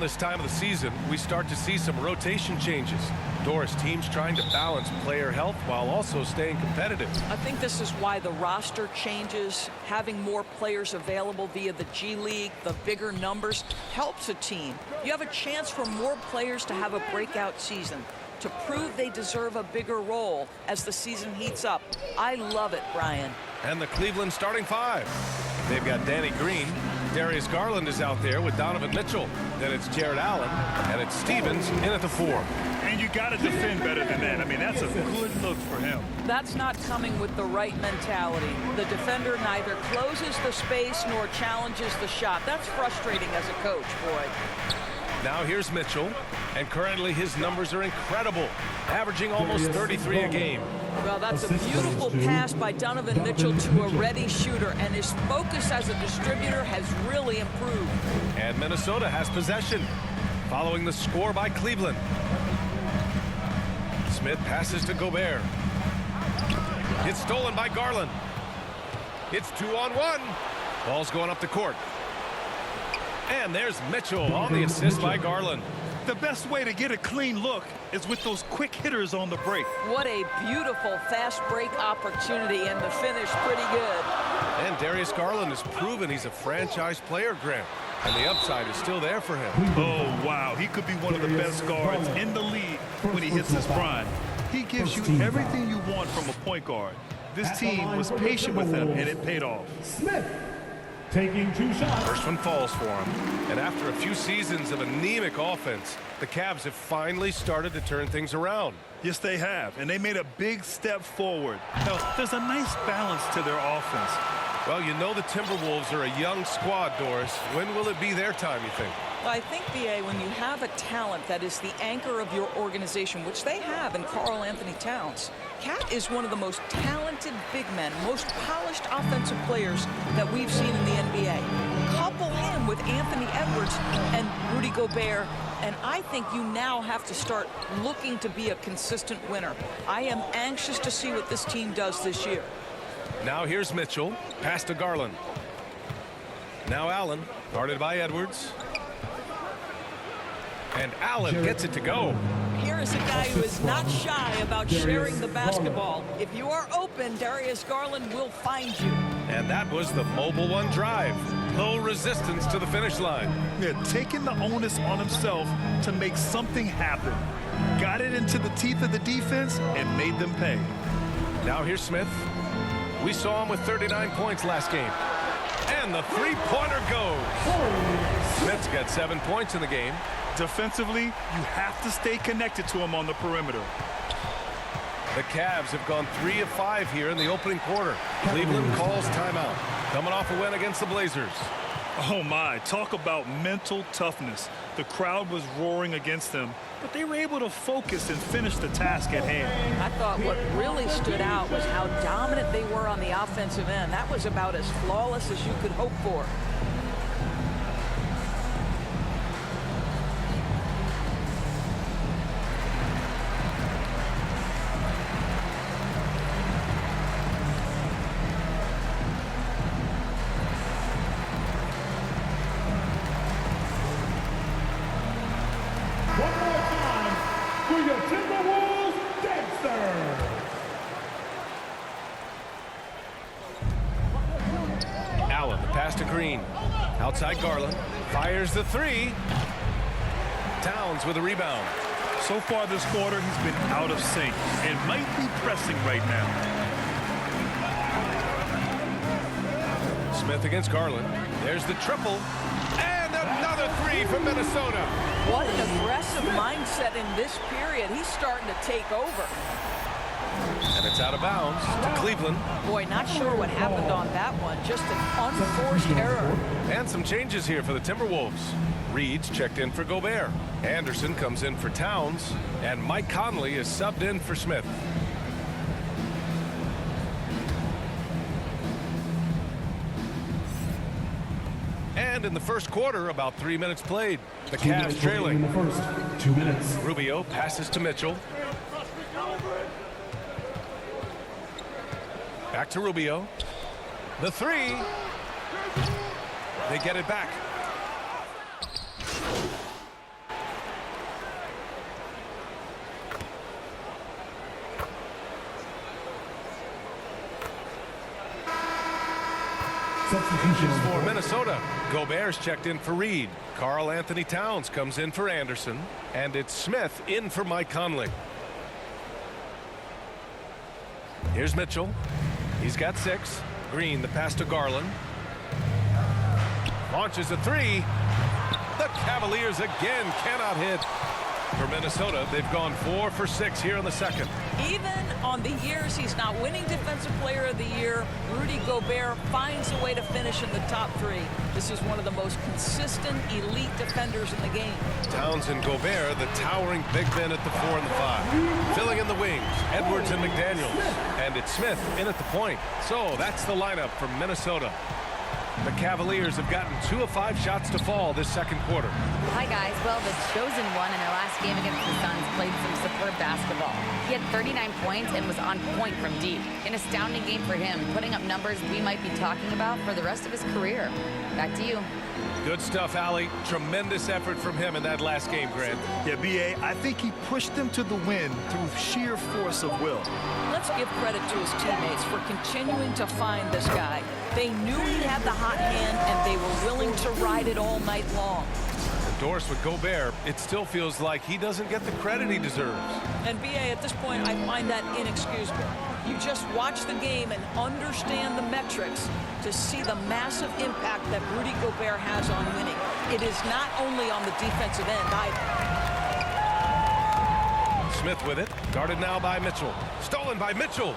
this time of the season, we start to see some rotation changes. Doris, teams trying to balance player health while also staying competitive. I think this is why the roster changes, having more players available via the G League, the bigger numbers, helps a team. You have a chance for more players to have a breakout season, to prove they deserve a bigger role as the season heats up. I love it, Brian. And the Cleveland starting five. They've got Danny Green. Darius Garland is out there with Donovan Mitchell. Then it's Jared Allen, and it's Stevens in at the 4. And you got to defend better than that. I mean, that's a good look for him. That's not coming with the right mentality. The defender neither closes the space nor challenges the shot. That's frustrating as a coach, boy. Now here's Mitchell, and currently his numbers are incredible, averaging almost 33 a game. Well, that's a beautiful pass by Donovan Mitchell to a ready shooter, and his focus as a distributor has really improved. And Minnesota has possession, following the score by Cleveland. Smith passes to Gobert. It's stolen by Garland. It's 2-on-1. Ball's going up the court. And there's Mitchell on the assist by Garland. The best way to get a clean look is with those quick hitters on the break. What a beautiful fast break opportunity, and the finish pretty good. And Darius Garland has proven he's a franchise player, Grant. And the upside is still there for him. Oh, wow. He could be one of the best guards in the league when he hits his prime. He gives you everything you want from a point guard. This team was patient with him, and it paid off. Smith taking 2 shots. First one falls for him. And after a few seasons of anemic offense, the Cavs have finally started to turn things around. Yes, they have, and they made a big step forward. Now, there's a nice balance to their offense. Well, you know the Timberwolves are a young squad, Doris. When will it be their time, you think? Well, I think, B.A., when you have a talent that is the anchor of your organization, which they have in Karl Anthony Towns, Cat is one of the most talented big men, most polished offensive players that we've seen in the NBA. Couple him with Anthony Edwards and Rudy Gobert, and I think you now have to start looking to be a consistent winner. I am anxious to see what this team does this year. Now here's Mitchell, pass to Garland. Now Allen, guarded by Edwards. And Allen gets it to go. Here is a guy who is not shy about sharing the basketball. If you are open, Darius Garland will find you. And that was the mobile one drive. Low resistance to the finish line. Yeah, taking the onus on himself to make something happen. Got it into the teeth of the defense and made them pay. Now here's Smith. We saw him with 39 points last game. And the three-pointer goes. Smith's got 7 points in the game. Defensively, you have to stay connected to him on the perimeter. The Cavs have gone 3 of 5 here in the opening quarter. Cleveland calls timeout. Coming off a win against the Blazers. Oh my, talk about mental toughness. The crowd was roaring against them, but they were able to focus and finish the task at hand. I thought what really stood out was how dominant they were on the offensive end. That was about as flawless as you could hope for. Allen, the pass to Green. Outside Garland. Fires the 3. Towns with a rebound. So far this quarter, he's been out of sync and might be pressing right now. Smith against Garland. There's the triple. And another 3 from Minnesota. What an aggressive mindset in this period. He's starting to take over. And it's out of bounds to Cleveland. Boy, not sure what happened on that one. Just an unforced error. And some changes here for the Timberwolves. Reed's checked in for Gobert. Anderson comes in for Towns. And Mike Conley is subbed in for Smith. And in the first quarter, about 3 minutes played. The Cavs trailing. In the first 2 minutes. Rubio passes to Mitchell. Back to Rubio. The 3. They get it back. Substitution For Minnesota, Gobert's checked in for Reed. Karl Anthony Towns comes in for Anderson. And it's Smith in for Mike Conley. Here's Mitchell. He's got 6. Green, the pass to Garland. Launches a 3. The Cavaliers again cannot hit. For Minnesota, they've gone 4 for 6 here in the second. Even on the years he's not winning Defensive Player of the Year, Rudy Gobert finds a way to finish in the top 3. This is one of the most consistent elite defenders in the game. Towns and Gobert, the towering big men at the 4 and the 5. Filling in the wings, Edwards and McDaniels. And it's Smith in at the point. So that's the lineup from Minnesota. The Cavaliers have gotten 2 of 5 shots to fall this second quarter. Hi, guys. Well, the chosen one in their last game against the Suns played some superb basketball. He had 39 points and was on point from deep. An astounding game for him, putting up numbers we might be talking about for the rest of his career. Back to you. Good stuff, Allie. Tremendous effort from him in that last game, Grant. Yeah, B.A., I think he pushed them to the win through sheer force of will. Let's give credit to his teammates for continuing to find this guy. They knew he had the hot hand, and they were willing to ride it all night long. Endorsed with Gobert, it still feels like he doesn't get the credit he deserves. And B.A., at this point, I find that inexcusable. You just watch the game and understand the metrics to see the massive impact that Rudy Gobert has on winning. It is not only on the defensive end either. Smith with it, guarded now by Mitchell. Stolen by Mitchell.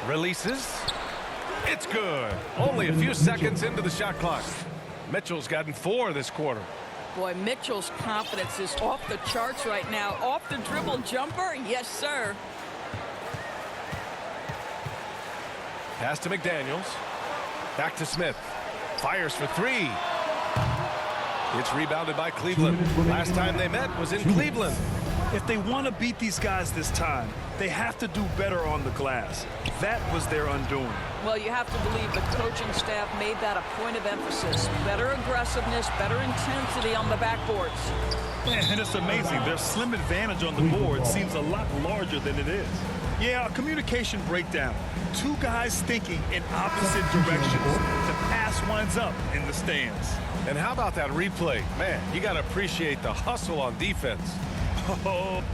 Releases. It's good. Only a few seconds into the shot clock. Mitchell's gotten 4 this quarter. Boy, Mitchell's confidence is off the charts right now. Off the dribble jumper, yes, sir. Pass to McDaniels. Back to Smith. Fires for 3. It's rebounded by Cleveland. Last time they met was in Cleveland. If they want to beat these guys this time, they have to do better on the glass. That was their undoing. Well, you have to believe the coaching staff made that a point of emphasis. Better aggressiveness, better intensity on the backboards. And it's amazing. Their slim advantage on the board seems a lot larger than it is. Yeah, a communication breakdown. 2 guys thinking in opposite directions. The pass winds up in the stands. And how about that replay? Man, you got to appreciate the hustle on defense. Oh.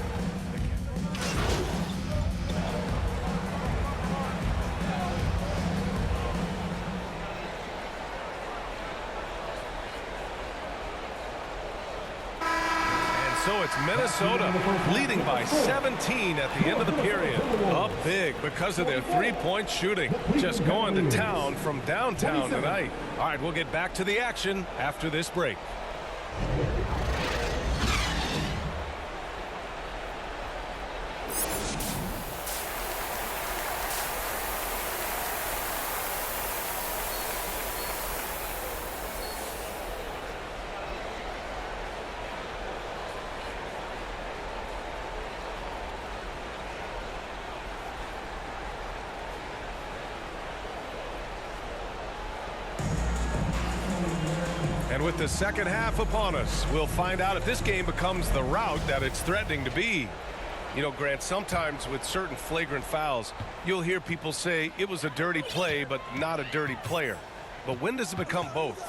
So it's Minnesota leading by 17 at the end of the period. Up big because of their 3-point shooting. Just going to town from downtown tonight. All right, we'll get back to the action after this break. And with the second half upon us, we'll find out if this game becomes the rout that it's threatening to be. You know, Grant, sometimes with certain flagrant fouls, you'll hear people say it was a dirty play, but not a dirty player. But when does it become both?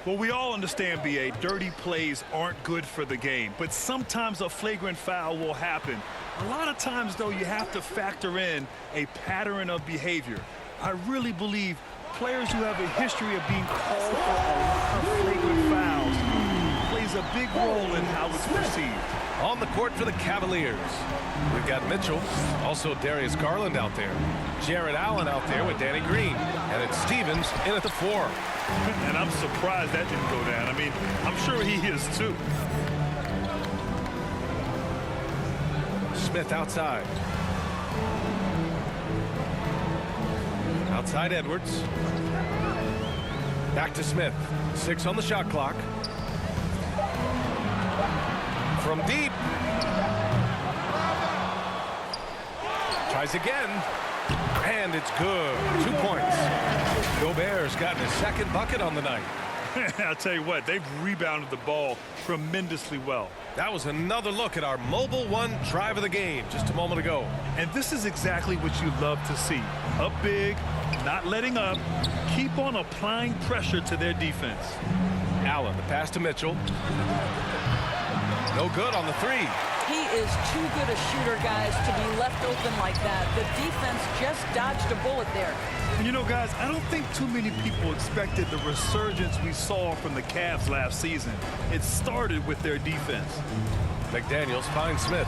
Well, we all understand, B.A., dirty plays aren't good for the game, but sometimes a flagrant foul will happen. A lot of times, though, you have to factor in a pattern of behavior. I really believe players who have a history of being called for a lot of flagrant fouls plays a big role in how it's perceived. On the court for the Cavaliers, we've got Mitchell, also Darius Garland out there, Jared Allen out there with Danny Green, and it's Stevens in at the 4. And I'm surprised that didn't go down. I mean, I'm sure he is too. Smith outside. Outside Edwards. Back to Smith. 6 on the shot clock. From deep. Tries again. And it's good. 2 points. Gobert's gotten his second bucket on the night. I'll tell you what, they've rebounded the ball tremendously well. That was another look at our Mobile One drive of the game just a moment ago. And this is exactly what you love to see. Up big, not letting up. Keep on applying pressure to their defense. Allen, the pass to Mitchell. No good on the three. He is too good a shooter, guys, to be left open like that. The defense just dodged a bullet there. And you know, guys, I don't think too many people expected the resurgence we saw from the Cavs last season. It started with their defense. McDaniels finds Smith.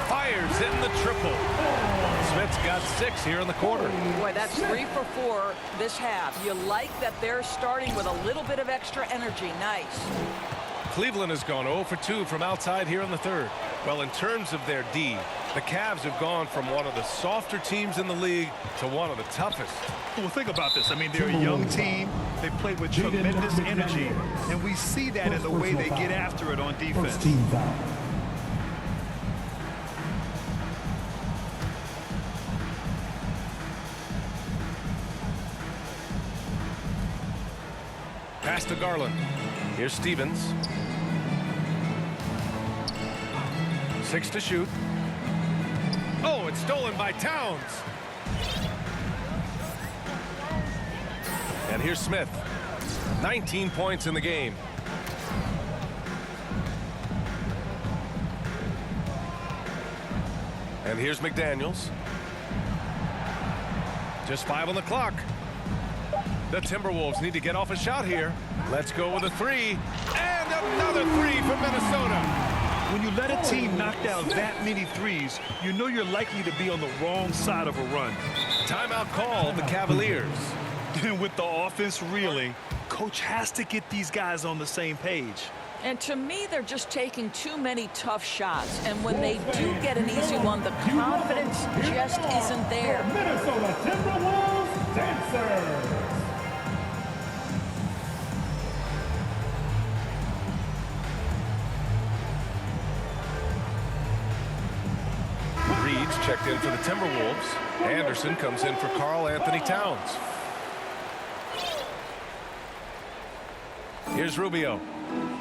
Fires in the triple. Smith's got 6 here in the quarter. Boy, that's 3 for 4 this half. You like that they're starting with a little bit of extra energy. Nice. Cleveland has gone 0 for 2 from outside here in the third. Well, in terms of their D, the Cavs have gone from one of the softer teams in the league to one of the toughest. Well, think about this. I mean, they're a young team. They play with tremendous energy, and we see that in the way they get after it on defense. Pass to Garland. Here's Stevens. 6 to shoot. Oh, it's stolen by Towns. And here's Smith. 19 points in the game. And here's McDaniels. Just 5 on the clock. The Timberwolves need to get off a shot here. Let's go with a 3. And another 3 for Minnesota. When you let a team knock down that many threes, you know you're likely to be on the wrong side of a run. Timeout called the Cavaliers. And with the offense reeling, coach has to get these guys on the same page. And to me, they're just taking too many tough shots. And when they do get an easy one, the confidence just isn't there. Minnesota Timberwolves dancers. Reed's checked in for the Timberwolves. Anderson comes in for Karl Anthony Towns. Here's Rubio.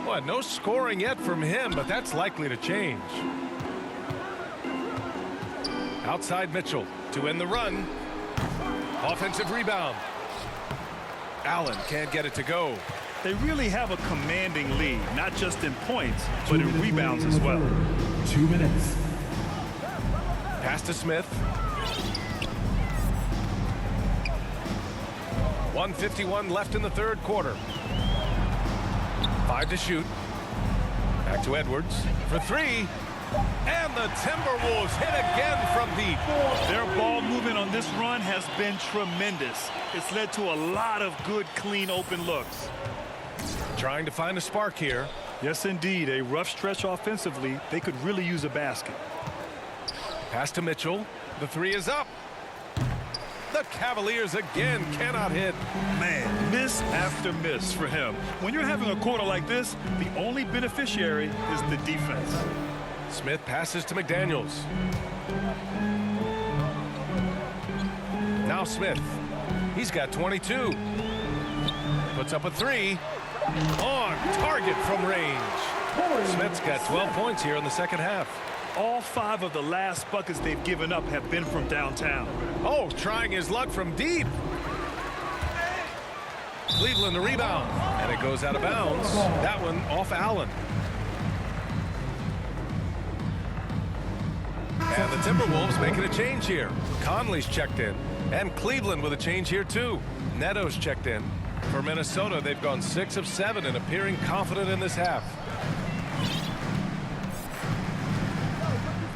Well, no scoring yet from him, but that's likely to change. Outside Mitchell to end the run. Offensive rebound. Allen can't get it to go. They really have a commanding lead, not just in points, but in rebounds as well. 2 minutes. Pass to Smith. 1:51 left in the third quarter. 5 to shoot. Back to Edwards for 3. And the Timberwolves hit again from deep. Their ball movement on this run has been tremendous. It's led to a lot of good, clean, open looks. Trying to find a spark here. Yes, indeed. A rough stretch offensively. They could really use a basket. Pass to Mitchell. The 3 is up. The Cavaliers again cannot hit. Man, miss after miss for him. When you're having a quarter like this, the only beneficiary is the defense. Smith passes to McDaniels. Now Smith. He's got 22. Puts up a 3. On target from range. Smith's got 12 points here in the second half. All 5 of the last buckets they've given up have been from downtown. Oh, trying his luck from deep. Cleveland the rebound. And it goes out of bounds. That one off Allen. And the Timberwolves making a change here. Conley's checked in. And Cleveland with a change here too. Neto's checked in. For Minnesota, they've gone 6 of 7 and appearing confident in this half.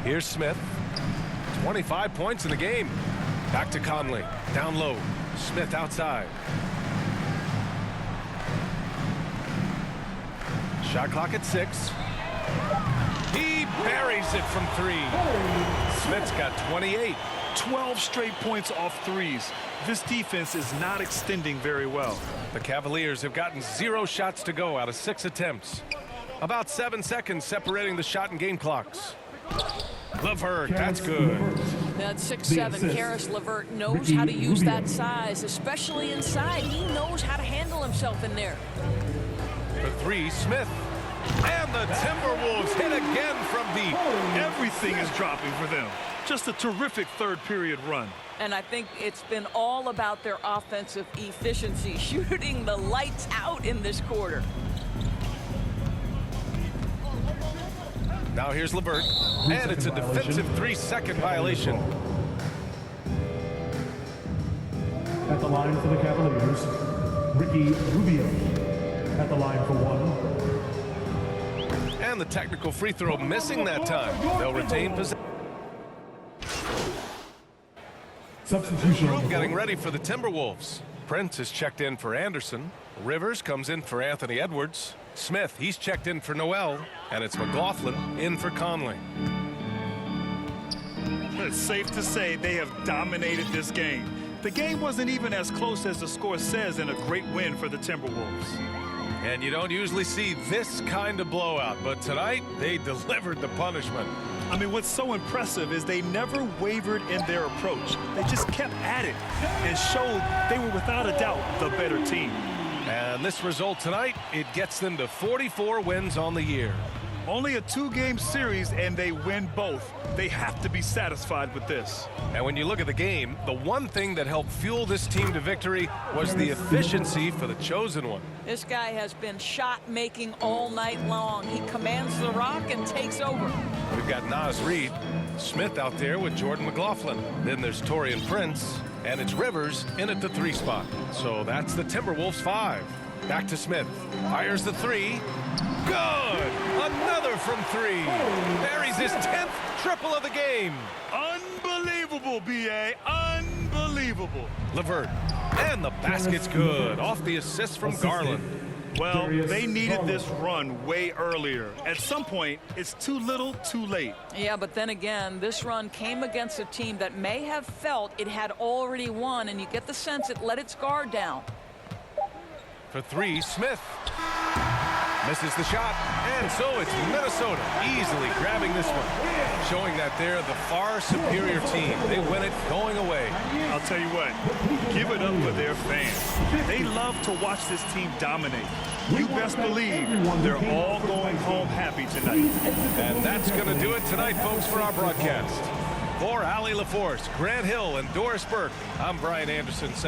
Here's Smith. 25 points in the game. Back to Conley. Down low. Smith outside. Shot clock at 6. He buries it from 3. Smith's got 28. 12 straight points off threes. This defense is not extending very well. The Cavaliers have gotten 0 shots to go out of 6 attempts. About 7 seconds separating the shot and game clocks. LeVert, that's good. That 6'7" Karis LeVert knows how to use that size, especially inside. He knows how to handle himself in there. For 3, Smith. And the Timberwolves hit again from deep. Everything is dropping for them. Just a terrific third period run. And I think it's been all about their offensive efficiency, shooting the lights out in this quarter. Now here's LeVert, and it's a defensive 3-second violation. At the line for the Cavaliers, Ricky Rubio. At the line for one. And the technical free throw missing that time. They'll retain possession. Substitution. Group getting ready for the Timberwolves. Prince is checked in for Anderson. Rivers comes in for Anthony Edwards. Smith, he's checked in for Noel. And it's McLaughlin in for Conley. It's safe to say they have dominated this game. The game wasn't even as close as the score says in a great win for the Timberwolves. And you don't usually see this kind of blowout, but tonight they delivered the punishment. I mean, what's so impressive is they never wavered in their approach. They just kept at it and showed they were without a doubt the better team. And this result tonight, it gets them to 44 wins on the year. Only a 2-game series and they win both. They have to be satisfied with this. And when you look at the game, the one thing that helped fuel this team to victory was the efficiency for the chosen one. This guy has been shot making all night long. He commands the rock and takes over. We've got Naz Reid, Smith out there with Jordan McLaughlin. Then there's Taurean Prince, and it's Rivers in at the 3 spot. So that's the Timberwolves 5. Back to Smith. Fires the 3. Good! Another from 3. Buries his 10th triple of the game. Unbelievable, B.A. Unbelievable. LeVert. And the basket's good. Off the assist from Garland. Well, they needed this run way earlier. At some point, it's too little, too late. Yeah, but then again, this run came against a team that may have felt it had already won, and you get the sense it let its guard down. For 3, Smith. Misses the shot, and so it's Minnesota easily grabbing this one, showing that they're the far superior team. They win it going away. I'll tell you what, give it up for their fans. They love to watch this team dominate. You best believe they're all going home happy tonight. And that's going to do it tonight, folks, for our broadcast. For Allie LaForce, Grant Hill, and Doris Burke, I'm Brian Anderson saying